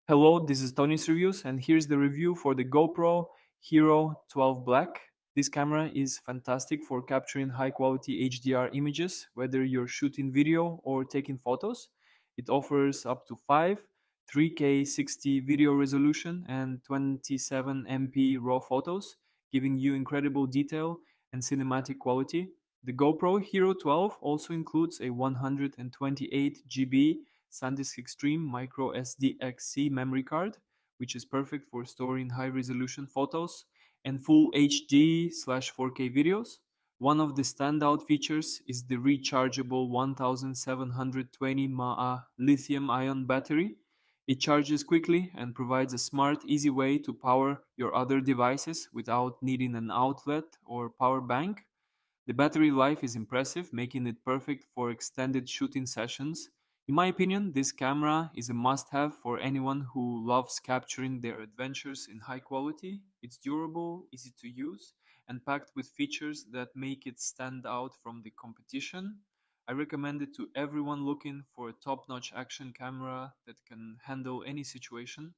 Hello, this is Tony's Reviews, and here's the review for the GoPro Hero12 Black. This camera is fantastic for capturing high quality HDR images, whether you're shooting video or taking photos. It offers up to 3K 60 video resolution and 27 MP raw photos, giving you incredible detail and cinematic quality. The GoPro Hero 12 also includes a 128 GB SanDisk Extreme Micro SDXC memory card, which is perfect for storing high resolution photos and full HD/4K videos. One of the standout features is the rechargeable 1720 mAh lithium-ion battery. It charges quickly and provides a smart, easy way to power your other devices without needing an outlet or power bank. The battery life is impressive, making it perfect for extended shooting sessions. In my opinion, this camera is a must have for anyone who loves capturing their adventures in high quality. It's durable, easy to use, and packed with features that make it stand out from the competition. I recommend it to everyone looking for a top notch action camera that can handle any situation.